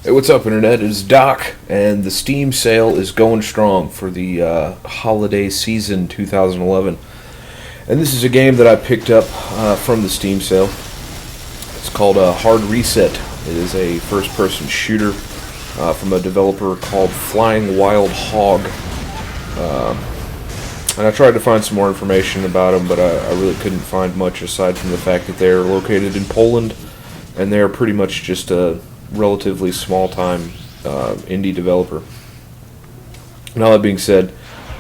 Hey, what's up, Internet? It's Doc, and the Steam sale is going strong for the holiday season 2011. And this is a game that I picked up from the Steam sale. It's called Hard Reset. It is a first-person shooter from a developer called Flying Wild Hog. And I tried to find some more information about them, but I really couldn't find much aside from the fact that they're located in Poland, and they're pretty much just a relatively small-time indie developer. Now that being said,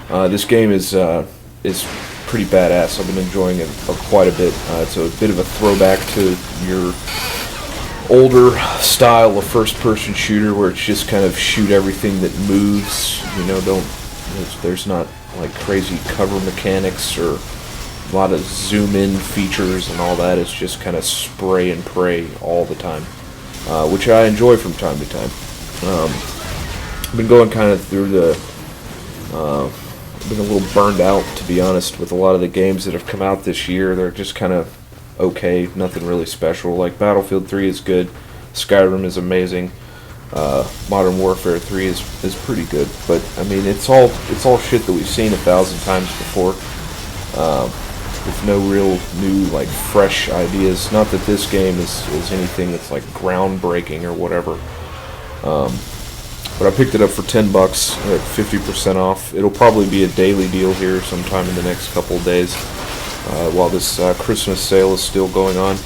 this game is pretty badass. I've been enjoying it quite a bit. It's a bit of a throwback to your older style of first-person shooter, where it's just kind of shoot everything that moves. You know, there's not like crazy cover mechanics or a lot of zoom-in features and all that. It's just kind of spray and pray all the time. Which I enjoy from time to time. I've been going kind of through I've been a little burned out, to be honest, with a lot of the games that have come out this year. They're just kind of okay, nothing really special. Like Battlefield 3 is good, Skyrim is amazing, Modern Warfare 3 is pretty good. But I mean, it's all shit that we've seen 1,000 times before. With no real new, like, fresh ideas. Not that this game is anything that's like groundbreaking or whatever. But I picked it up for $10 at 50% off. It'll probably be a daily deal here sometime in the next couple of days while this Christmas sale is still going on.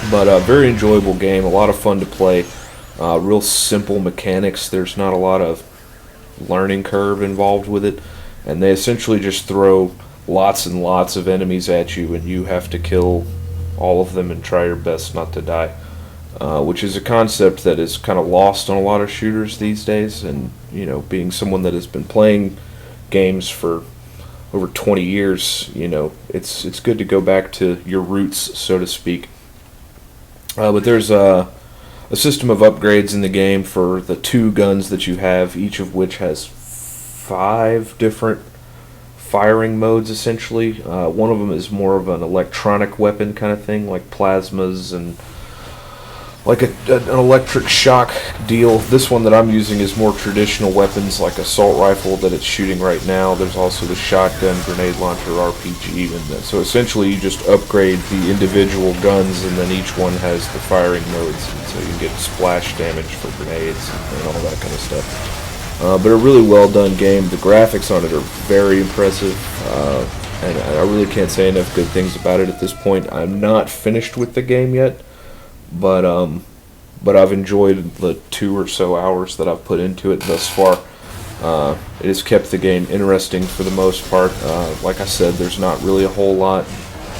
But a very enjoyable game, a lot of fun to play. Real simple mechanics. There's not a lot of learning curve involved with it, and they essentially just throw lots and lots of enemies at you, and you have to kill all of them and try your best not to die, which is a concept that is kind of lost on a lot of shooters these days. And you know, being someone that has been playing games for over 20 years, you know, it's good to go back to your roots, so to speak. But there's a system of upgrades in the game for the 2 guns that you have, each of which has 5 different firing modes, essentially. One of them is more of an electronic weapon kind of thing, like plasmas and like an electric shock deal. This one that I'm using is more traditional weapons, like assault rifle that it's shooting right now. There's also the shotgun, grenade launcher, RPG, and so essentially you just upgrade the individual guns, and then each one has the firing modes, and so you can get splash damage for grenades and all that kind of stuff. But a really well done game. The graphics on it are very impressive, and I really can't say enough good things about it at this point. I'm not finished with the game yet, but I've enjoyed the 2 or so hours that I've put into it thus far. It has kept the game interesting for the most part. Like I said, there's not really a whole lot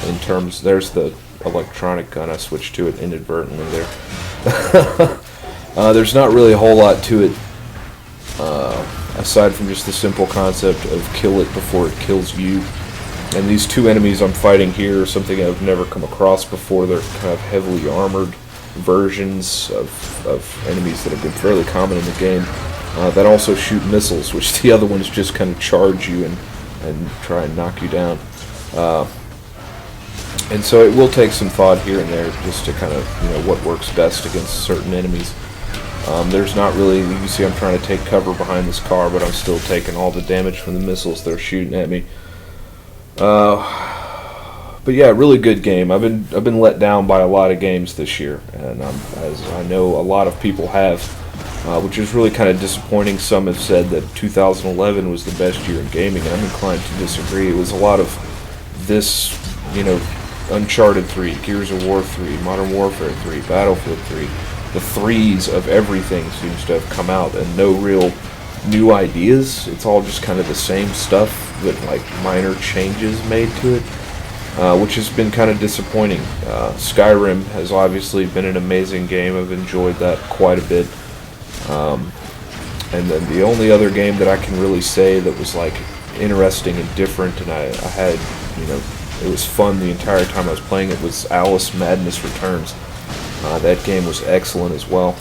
in terms. There's the electronic gun. I switched to it inadvertently there. There's not really a whole lot to it. Aside from just the simple concept of kill it before it kills you. And these 2 enemies I'm fighting here are something I've never come across before. They're kind of heavily armored versions of enemies that have been fairly common in the game that also shoot missiles, which the other ones just kind of charge you and try and knock you down. And so it will take some thought here and there just to kind of, you know, what works best against certain enemies. There's not really, you can see I'm trying to take cover behind this car, but I'm still taking all the damage from the missiles that are shooting at me. But yeah, really good game. I've been let down by a lot of games this year, and as I know a lot of people have, which is really kind of disappointing. Some have said that 2011 was the best year in gaming, and I'm inclined to disagree. It was a lot of this, you know, Uncharted 3, Gears of War 3, Modern Warfare 3, Battlefield 3. The 3s of everything seems to have come out, and no real new ideas. It's all just kind of the same stuff with like minor changes made to it, which has been kind of disappointing. Skyrim has obviously been an amazing game. I've enjoyed that quite a bit. And then the only other game that I can really say that was like interesting and different, and I had, you know, it was fun the entire time I was playing it, was Alice Madness Returns. That game was excellent as well.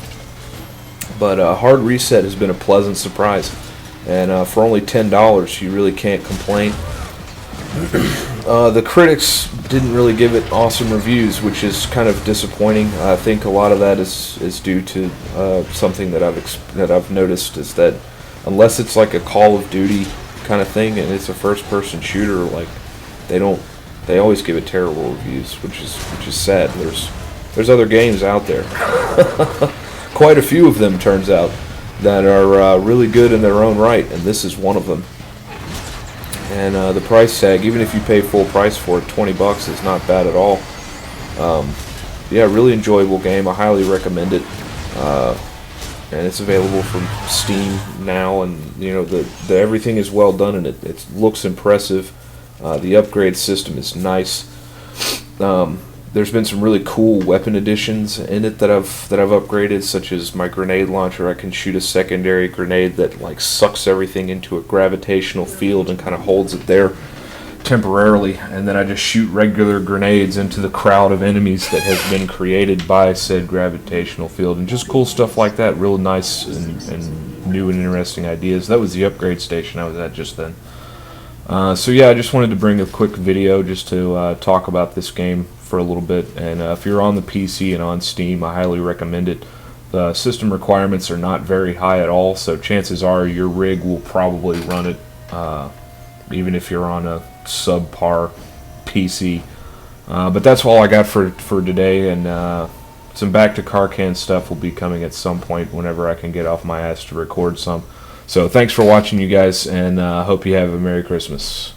But Hard Reset has been a pleasant surprise, and for only $10 you really can't complain. The critics didn't really give it awesome reviews, which is kind of disappointing. I think a lot of that is due to something that I've noticed, is that unless it's like a Call of Duty kind of thing and it's a first-person shooter, like they always give it terrible reviews, which is sad. There's other games out there, quite a few of them, turns out, that are really good in their own right, and this is one of them. And the price tag, even if you pay full price for it, $20 is not bad at all. Yeah, really enjoyable game. I highly recommend it. And it's available from Steam now, and you know the everything is well done in it. It looks impressive. The upgrade system is nice. There's been some really cool weapon additions in it that I've upgraded, such as my grenade launcher. I can shoot a secondary grenade that like sucks everything into a gravitational field and kind of holds it there temporarily, and then I just shoot regular grenades into the crowd of enemies that has been created by said gravitational field, and just cool stuff like that. Real nice and new and interesting ideas. That was the upgrade station I was at just then. So yeah, I just wanted to bring a quick video just to talk about this game for a little bit, and if you're on the PC and on Steam, I highly recommend it. The system requirements are not very high at all, so chances are your rig will probably run it, even if you're on a subpar PC. But that's all I got for today, and some Back to Karkan stuff will be coming at some point whenever I can get off my ass to record some. So thanks for watching, you guys, and hope you have a Merry Christmas.